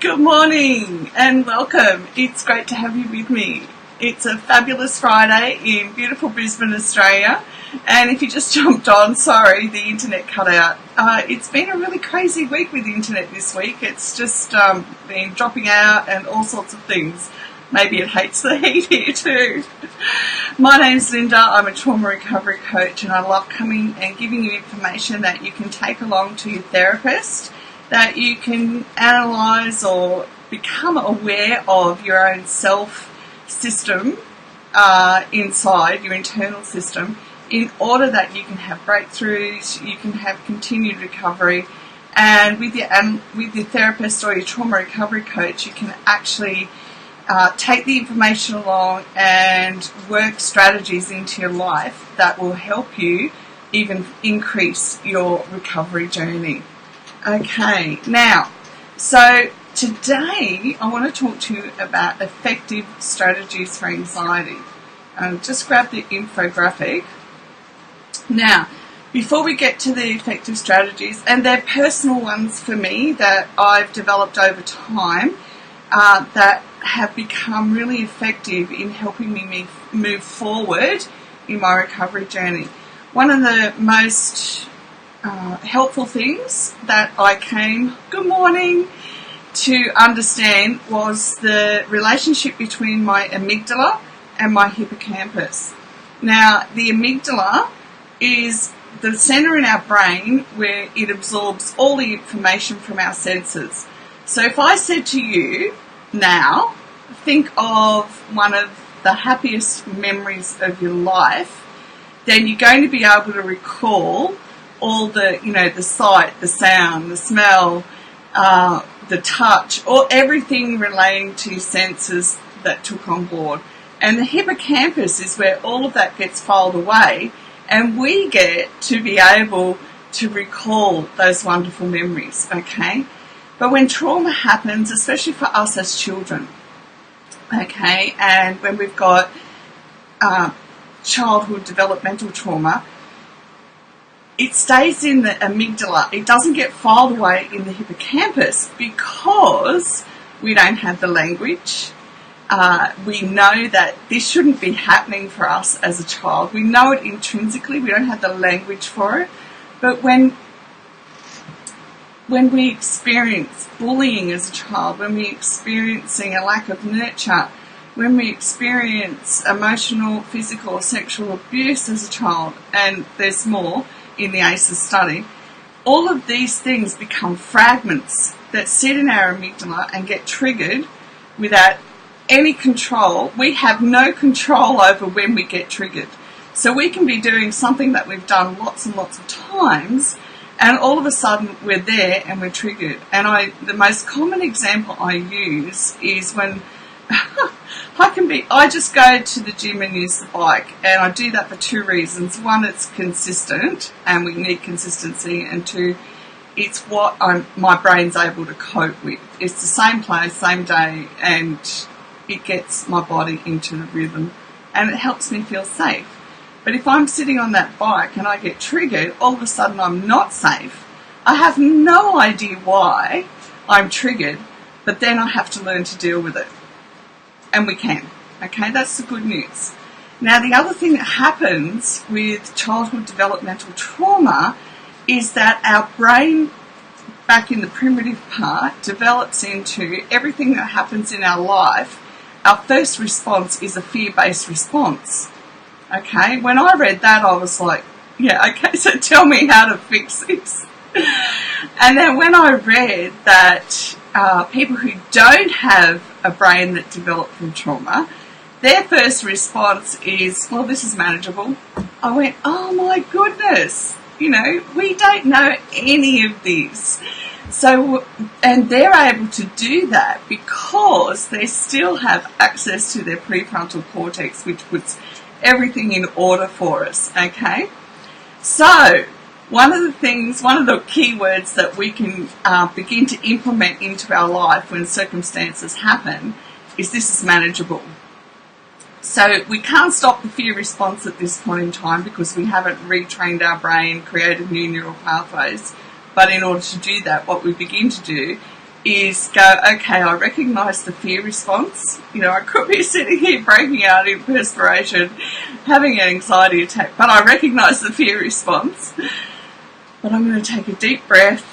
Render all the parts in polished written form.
Good morning and welcome. It's great to have you with me. It's a fabulous Friday in beautiful Brisbane, Australia. And if you just jumped on, sorry, the internet cut out. It's been a really crazy week with the internet this week. It's just been dropping out and all sorts of things. Maybe it hates the heat here too. My name's Linda. I'm a trauma recovery coach, and I love coming and giving you information that you can take along to your therapist, that you can analyse or become aware of your own self system inside, your internal system, in order that you can have breakthroughs, you can have continued recovery, and with your therapist or your trauma recovery coach, you can actually take the information along and work strategies into your life that will help you even increase your recovery journey. Okay, now, so today I want to talk to you about effective strategies for anxiety. Just grab the infographic. Now, before we get to the effective strategies, and they're personal ones for me that I've developed over time, that have become really effective in helping me move forward in my recovery journey. One of the most helpful things that I came, good morning, to understand was the relationship between my amygdala and my hippocampus. Now, the amygdala is the center in our brain where it absorbs all the information from our senses. So if I said to you, now, think of one of the happiest memories of your life, then you're going to be able to recall all the, the sight, the sound, the smell, the touch, or everything relating to your senses that took on board. And the hippocampus is where all of that gets filed away, and we get to be able to recall those wonderful memories, okay? But when trauma happens, especially for us as children, okay, and when we've got childhood developmental trauma, it stays in the amygdala. It doesn't get filed away in the hippocampus because we don't have the language. We know that this shouldn't be happening for us as a child. We know it intrinsically. We don't have the language for it. But when we experience bullying as a child, when we're experiencing a lack of nurture, when we experience emotional, physical, or sexual abuse as a child, and there's more in the ACEs study, all of these things become fragments that sit in our amygdala and get triggered without any control. We have no control over when we get triggered. So we can be doing something that we've done lots and lots of times, and all of a sudden we're there and we're triggered. And the most common example I use is when I just go to the gym and use the bike, and I do that for two reasons. One, it's consistent, and we need consistency, and two, it's what my brain's able to cope with. It's the same place, same day, and it gets my body into the rhythm, and it helps me feel safe. But if I'm sitting on that bike and I get triggered, all of a sudden I'm not safe. I have no idea why I'm triggered, but then I have to learn to deal with it. And we can. Okay, that's the good news. Now, the other thing that happens with childhood developmental trauma is that our brain, back in the primitive part, develops into everything that happens in our life. Our first response is a fear-based response. Okay, when I read that, I was like, yeah, okay, so tell me how to fix this. And then when I read that people who don't have a brain that developed from trauma, their first response is, well, this is manageable. I went, oh my goodness, we don't know any of this. So, and they're able to do that because they still have access to their prefrontal cortex, which puts everything in order for us, okay? So, one of the key words that we can begin to implement into our life when circumstances happen is this is manageable. So we can't stop the fear response at this point in time because we haven't retrained our brain, created new neural pathways. But in order to do that, what we begin to do is go, okay, I recognise the fear response. You know, I could be sitting here breaking out in perspiration, having an anxiety attack, but I recognise the fear response. But I'm going to take a deep breath,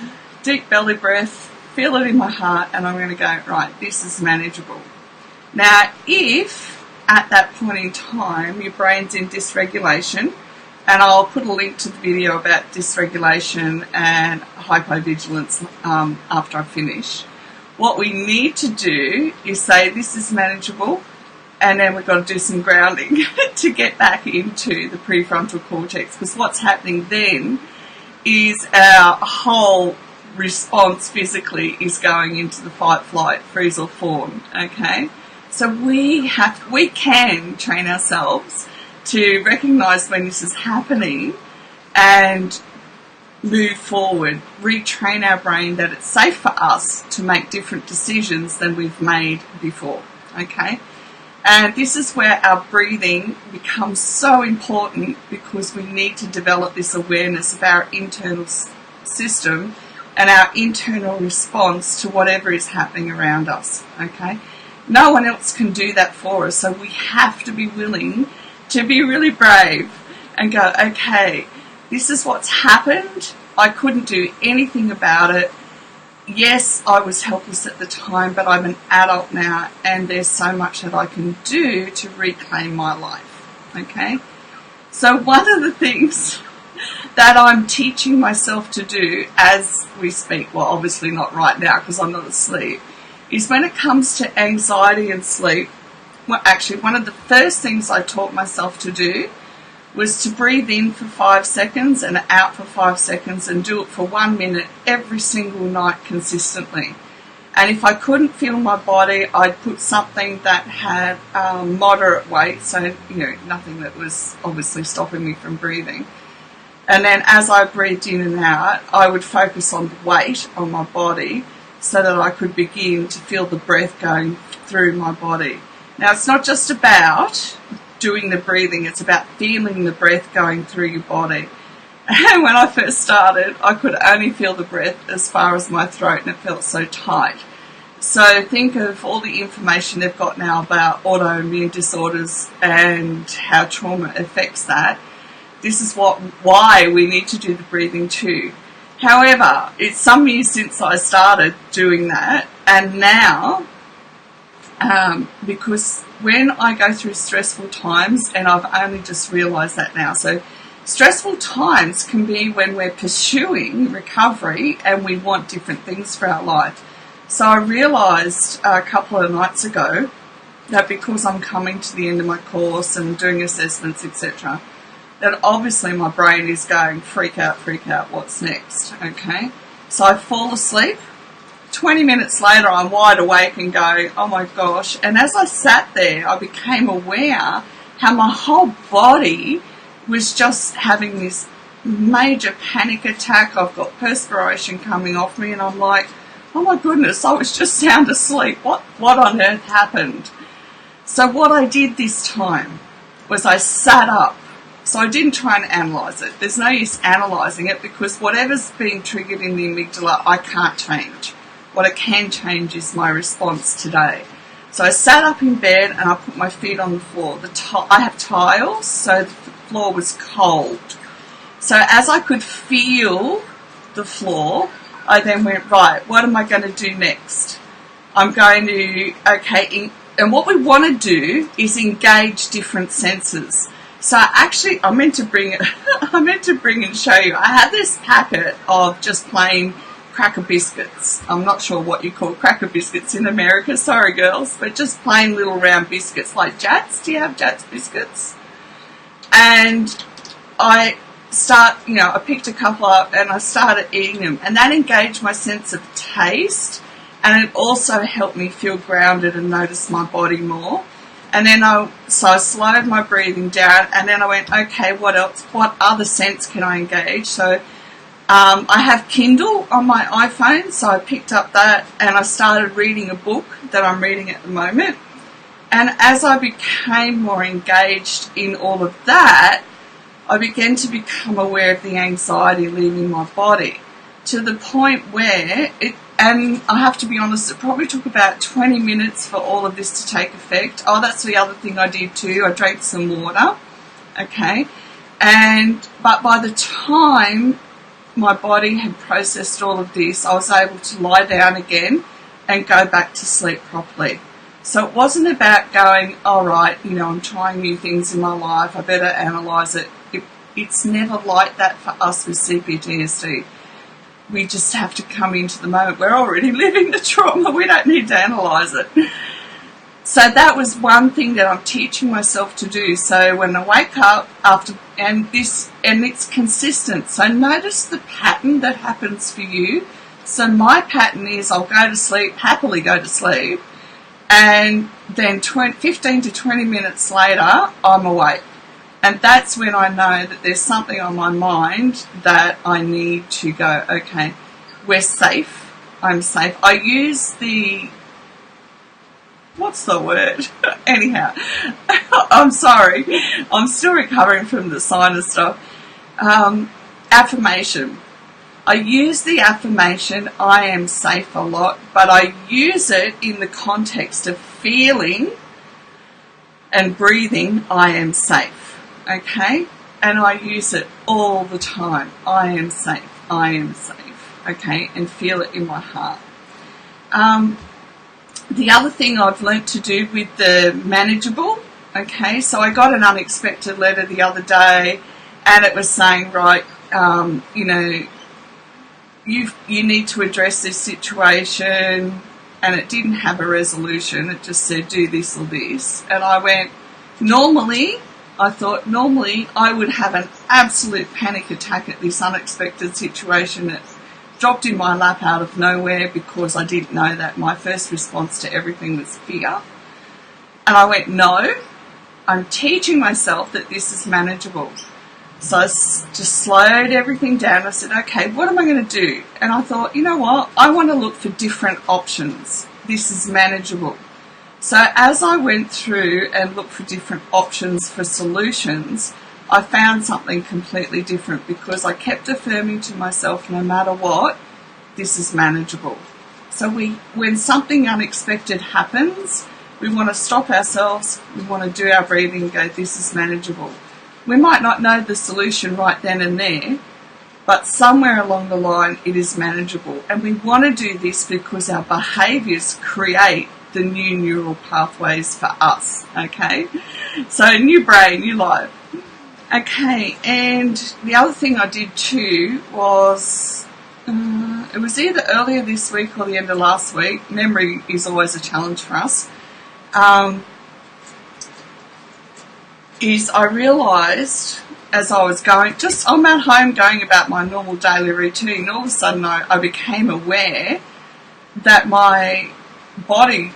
deep belly breath, feel it in my heart, and I'm going to go, right, this is manageable. Now, if at that point in time your brain's in dysregulation, and I'll put a link to the video about dysregulation and hypovigilance after I finish, what we need to do is say this is manageable, and then we've got to do some grounding to get back into the prefrontal cortex, because what's happening then is our whole response physically is going into the fight, flight, freeze or fawn, okay? So we can train ourselves to recognise when this is happening and move forward, retrain our brain that it's safe for us to make different decisions than we've made before, okay? And this is where our breathing becomes so important, because we need to develop this awareness of our internal system and our internal response to whatever is happening around us, okay? No one else can do that for us, so we have to be willing to be really brave and go, okay, this is what's happened. I couldn't do anything about it. Yes, I was helpless at the time, but I'm an adult now, and there's so much that I can do to reclaim my life, okay? So one of the things that I'm teaching myself to do as we speak, well, obviously not right now because I'm not asleep, is when it comes to anxiety and sleep, well, actually one of the first things I taught myself to do was to breathe in for 5 seconds and out for 5 seconds, and do it for 1 minute every single night consistently. And if I couldn't feel my body, I'd put something that had moderate weight, so nothing that was obviously stopping me from breathing. And then as I breathed in and out, I would focus on the weight on my body so that I could begin to feel the breath going through my body. Now, it's not just about doing the breathing, it's about feeling the breath going through your body. And when I first started, I could only feel the breath as far as my throat, and it felt so tight. So think of all the information they've got now about autoimmune disorders and how trauma affects that. This is why we need to do the breathing too. However, it's some years since I started doing that, and now, because when I go through stressful times, and I've only just realised that now, so stressful times can be when we're pursuing recovery and we want different things for our life. So I realised a couple of nights ago that because I'm coming to the end of my course and doing assessments, etc., that obviously my brain is going, freak out, what's next, okay? So I fall asleep. 20 minutes later, I'm wide awake and going, oh my gosh. And as I sat there, I became aware how my whole body was just having this major panic attack. I've got perspiration coming off me, and I'm like, oh my goodness, I was just sound asleep. What on earth happened? So what I did this time was I sat up. So I didn't try and analyse it. There's no use analysing it, because whatever's being triggered in the amygdala, I can't change. What I can change is my response today. So I sat up in bed and I put my feet on the floor. I have tiles, so the floor was cold. So as I could feel the floor, I then went, right, what am I going to do next? I'm going to, and what we want to do is engage different senses. So actually, I meant to bring and show you. I have this packet of just plain cracker biscuits. I'm not sure what you call cracker biscuits in America. Sorry, girls, but just plain little round biscuits like Jats. Do you have Jats biscuits? And I picked a couple up and I started eating them, and that engaged my sense of taste, and it also helped me feel grounded and notice my body more. And then I slowed my breathing down, and then I went, okay, what else? What other sense can I engage? So I have Kindle on my iPhone, so I picked up that and I started reading a book that I'm reading at the moment. And as I became more engaged in all of that, I began to become aware of the anxiety leaving my body. to the point where and I have to be honest, it probably took about 20 minutes for all of this to take effect. Oh, that's the other thing I did too. I drank some water, okay? But by the time my body had processed all of this, I was able to lie down again and go back to sleep properly. So it wasn't about going, all right, I'm trying new things in my life, I better analyse it. It's never like that for us with CPtsd. We just have to come into the moment. We're already living the trauma. We don't need to analyse it. So that was one thing that I'm teaching myself to do. So when I wake up and it's consistent. So notice the pattern that happens for you. So my pattern is I'll go to sleep, happily go to sleep, and then 15 to 20 minutes later, I'm awake. And that's when I know that there's something on my mind that I need to go, okay, we're safe, I'm safe. I use what's the word? Anyhow, I'm sorry, I'm still recovering from the sinus stuff. Affirmation. I use the affirmation, I am safe, a lot, but I use it in the context of feeling and breathing, I am safe. Okay, and I use it all the time. I am safe, okay, and feel it in my heart. The other thing I've learnt to do with the manageable, okay, so I got an unexpected letter the other day and it was saying, right, you need to address this situation, and it didn't have a resolution, it just said do this or this, and I went, normally I would have an absolute panic attack at this unexpected situation that dropped in my lap out of nowhere because I didn't know that. My first response to everything was fear. And I went, no, I'm teaching myself that this is manageable. So I just slowed everything down. I said, okay, what am I going to do? And I thought, you know what? I want to look for different options. This is manageable. So as I went through and looked for different options for solutions, I found something completely different because I kept affirming to myself, no matter what, this is manageable. So when something unexpected happens, we want to stop ourselves, we want to do our breathing and go, this is manageable. We might not know the solution right then and there, but somewhere along the line it is manageable. And we want to do this because our behaviours create the new neural pathways for us, okay? So new brain, new life. Okay, and the other thing I did too was, it was either earlier this week or the end of last week. Memory is always a challenge for us. Is I realised as I was going, I'm at home going about my normal daily routine, all of a sudden I became aware that my body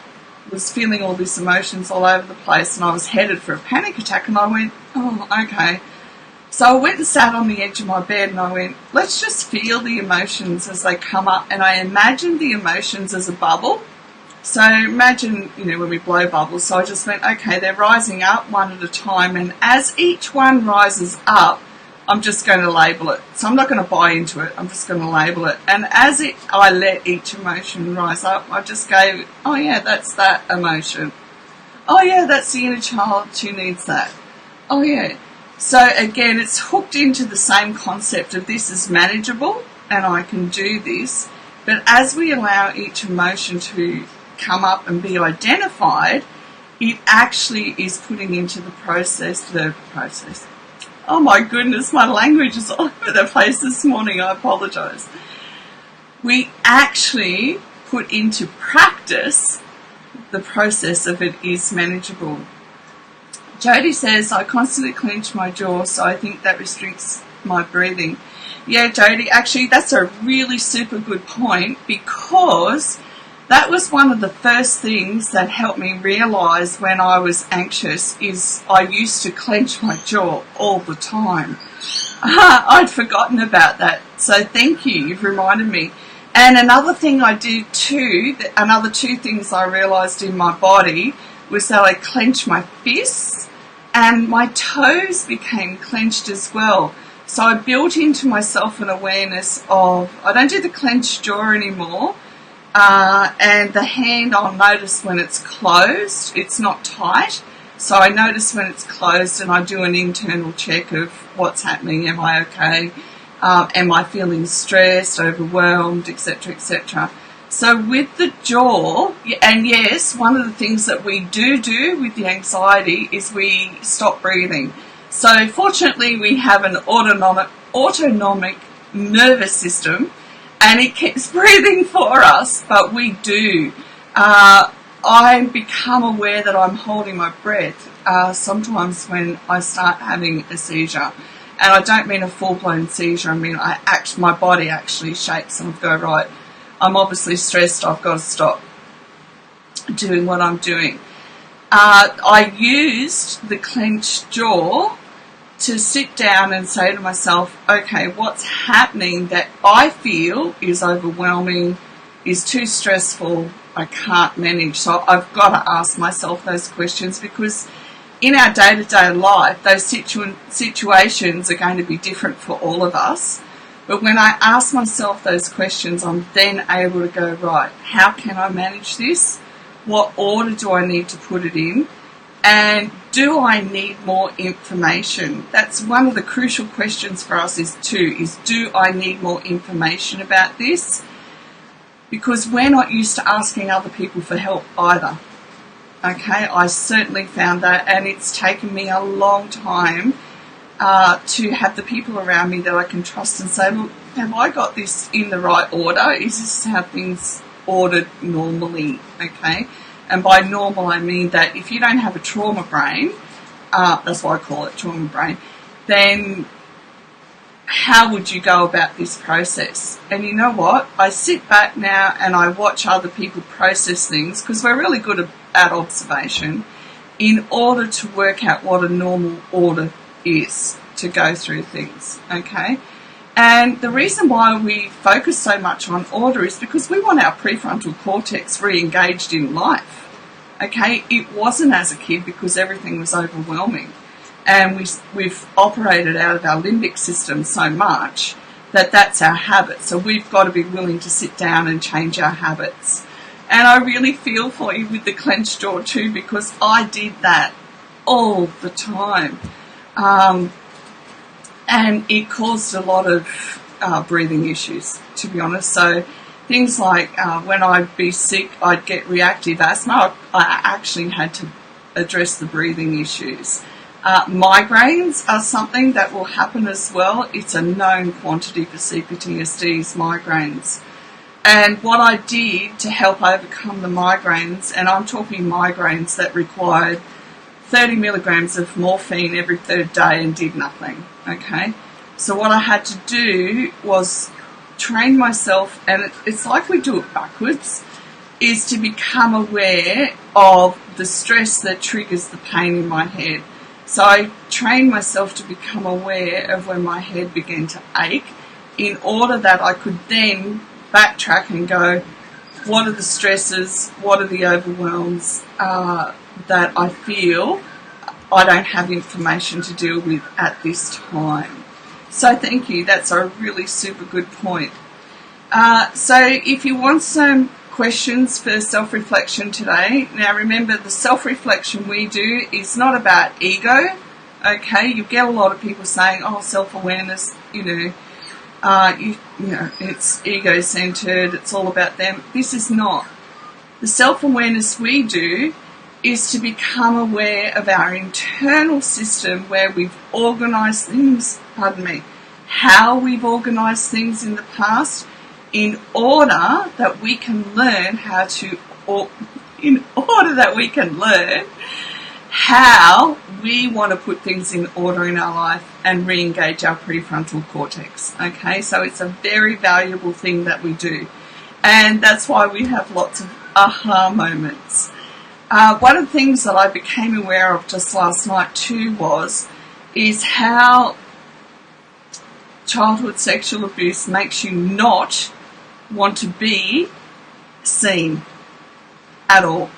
was feeling all these emotions all over the place and I was headed for a panic attack, and I went, oh, okay. So I went and sat on the edge of my bed and I went, let's just feel the emotions as they come up. And I imagined the emotions as a bubble. So imagine, when we blow bubbles. So I just went, okay, they're rising up one at a time. And as each one rises up, I'm just going to label it. So I'm not going to buy into it. I'm just going to label it. And as I let each emotion rise up, I just go, oh yeah, that's that emotion. Oh yeah, that's the inner child. She needs that. Oh yeah. So again, it's hooked into the same concept of this is manageable and I can do this. But as we allow each emotion to come up and be identified, it actually is putting into the process. Oh my goodness, my language is all over the place this morning, I apologise. We actually put into practice the process of it is manageable. Jody says, I constantly clench my jaw, so I think that restricts my breathing. Yeah, Jody, actually that's a really super good point, because that was one of the first things that helped me realise when I was anxious is I used to clench my jaw all the time. I'd forgotten about that. So thank you, you've reminded me. And another thing I did too, another two things I realised in my body was that I clenched my fists and my toes became clenched as well. So I built into myself an awareness of, I don't do the clenched jaw anymore, and the hand I'll notice when it's closed, it's not tight. So I notice when it's closed and I do an internal check of what's happening, am I okay, am I feeling stressed, overwhelmed, etc., etc. So with the jaw, and yes, one of the things that we do with the anxiety is we stop breathing. So fortunately we have an autonomic nervous system and it keeps breathing for us, but we do. I become aware that I'm holding my breath sometimes when I start having a seizure. And I don't mean a full-blown seizure, I mean my body actually shakes and I go, right, I'm obviously stressed, I've got to stop doing what I'm doing. I used the clenched jaw to sit down and say to myself, okay, what's happening that I feel is overwhelming, is too stressful, I can't manage. So I've got to ask myself those questions, because in our day-to-day life, those situations are going to be different for all of us. But when I ask myself those questions, I'm then able to go, right, how can I manage this? What order do I need to put it in? And do I need more information? That's one of the crucial questions for us is do I need more information about this? Because we're not used to asking other people for help either. Okay, I certainly found that, and it's taken me a long time to have the people around me that I can trust and say, look, have I got this in the right order? Is this how things ordered normally? Okay, and by normal I mean that if you don't have a trauma brain, that's why I call it trauma brain, then how would you go about this process? And you know what? I sit back now and I watch other people process things, because we're really good at observation, in order to work out what a normal order is to go through things, okay? And the reason why we focus so much on order is because we want our prefrontal cortex re-engaged in life, okay? It wasn't as a kid because everything was overwhelming. And we've operated out of our limbic system so much that that's our habit. So we've got to be willing to sit down and change our habits. And I really feel for you with the clenched jaw too, because I did that all the time. And it caused a lot of breathing issues, to be honest. So things like when I'd be sick, I'd get reactive asthma. I actually had to address the breathing issues. Migraines are something that will happen as well. It's a known quantity for CPTSDs, migraines. And what I did to help overcome the migraines, and I'm talking migraines that required 30 milligrams of morphine every third day and did nothing, okay? So what I had to do was train myself, and it's like we do it backwards, is to become aware of the stress that triggers the pain in my head. So I trained myself to become aware of when my head began to ache, in order that I could then backtrack and go, what are the stresses, what are the overwhelms that I feel I don't have information to deal with at this time. So thank you, that's a really super good point. So if you want some questions for self-reflection today, now remember, the self-reflection we do is not about ego, okay? You get a lot of people saying, oh, self-awareness, you know, it's ego-centered, it's all about them. This is not. The self-awareness we do is to become aware of our internal system, where we've organised things, how we've organised things in the past, in order that we can learn how we want to put things in order in our life and re-engage our prefrontal cortex. Okay, so it's a very valuable thing that we do, and that's why we have lots of aha moments. One of the things that I became aware of just last night too is how childhood sexual abuse makes you not want to be seen at all.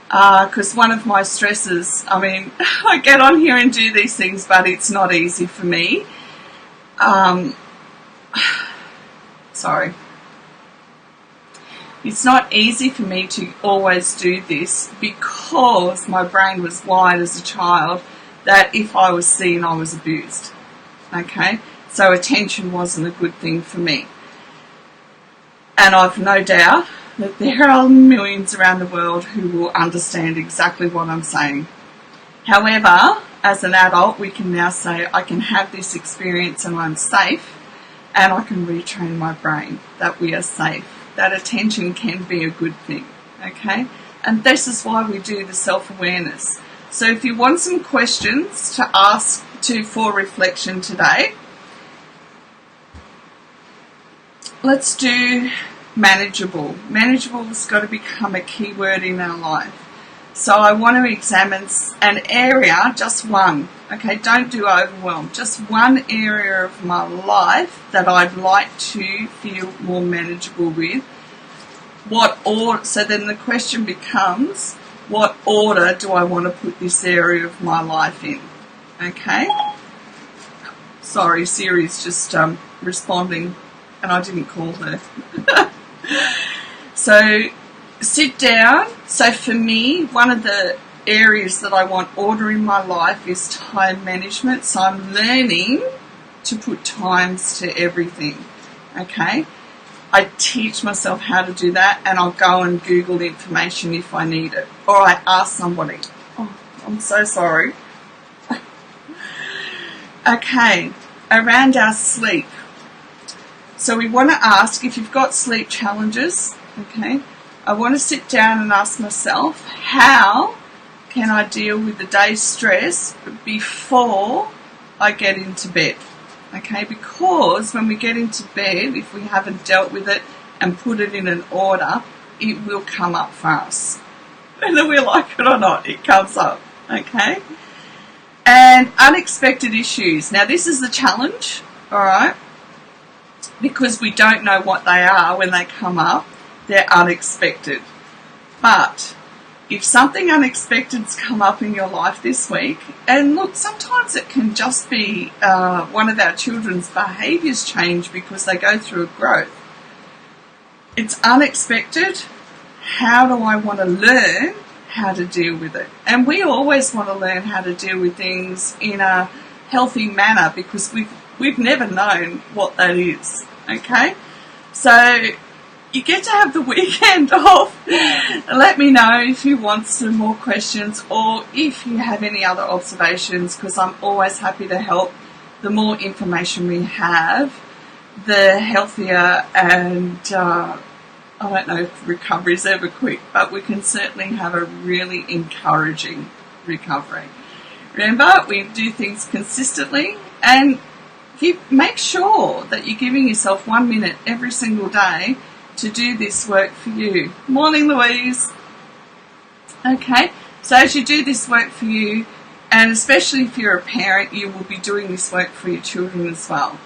Because one of my stresses, I mean, I get on here and do these things, but it's not easy for me. Sorry. It's not easy for me to always do this because my brain was wired as a child that if I was seen, I was abused. Okay? So attention wasn't a good thing for me. And I've no doubt that there are millions around the world who will understand exactly what I'm saying. However, as an adult, we can now say, I can have this experience and I'm safe, and I can retrain my brain that we are safe. That attention can be a good thing, okay? And this is why we do the self-awareness. So if you want some questions to ask for reflection today, let's do manageable. Manageable has got to become a key word in our life. So I want to examine an area, just one, okay? Don't do overwhelm. Just one area of my life that I'd like to feel more manageable with. What order? So then the question becomes, what order do I want to put this area of my life in? Okay? Sorry, Siri's just responding, and I didn't call her. So sit down. So for me, one of the areas that I want order in my life is time management. So I'm learning to put times to everything. Okay? I teach myself how to do that, and I'll go and Google information if I need it. Or I ask somebody. Oh, I'm so sorry. Okay, around our sleep. So we want to ask, if you've got sleep challenges, okay, I want to sit down and ask myself, how can I deal with the day's stress before I get into bed? Okay, because when we get into bed, if we haven't dealt with it and put it in an order, it will come up for us. Whether we like it or not, it comes up. Okay? And unexpected issues. Now, this is the challenge, all right? Because we don't know what they are when they come up. They're unexpected. But if something unexpected's come up in your life this week, and look, sometimes it can just be one of our children's behaviours change because they go through a growth. It's unexpected. How do I want to learn how to deal with it? And we always want to learn how to deal with things in a healthy manner because we've never known what that is. Okay? So you get to have the weekend off. Let me know if you want some more questions or if you have any other observations, because I'm always happy to help. The more information we have, the healthier, and I don't know if recovery is ever quick, but we can certainly have a really encouraging recovery. Remember, we do things consistently, and make sure that you're giving yourself 1 minute every single day to do this work for you. Morning, Louise. Okay, so as you do this work for you, and especially if you're a parent, you will be doing this work for your children as well.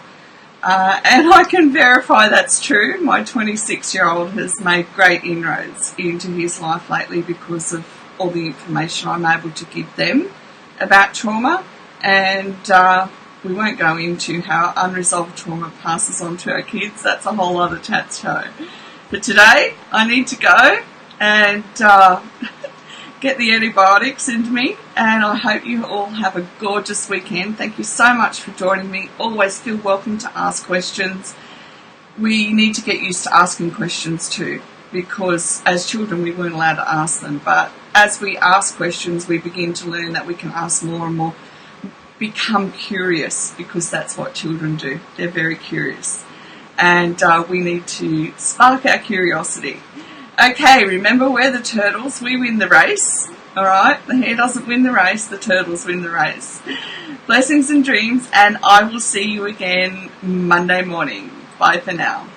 And I can verify that's true. My 26-year-old has made great inroads into his life lately because of all the information I'm able to give them about trauma, and we won't go into how unresolved trauma passes on to our kids. That's a whole other chat show. But today, I need to go and get the antibiotics into me, and I hope you all have a gorgeous weekend. Thank you so much for joining me. Always feel welcome to ask questions. We need to get used to asking questions too, because as children we weren't allowed to ask them. But as we ask questions, we begin to learn that we can ask more and more. Become curious, because that's what children do. They're very curious. And we need to spark our curiosity. Okay, remember, we're the turtles. We win the race. All right? The hare doesn't win the race. The turtles win the race. Blessings and dreams, and I will see you again Monday morning. Bye for now.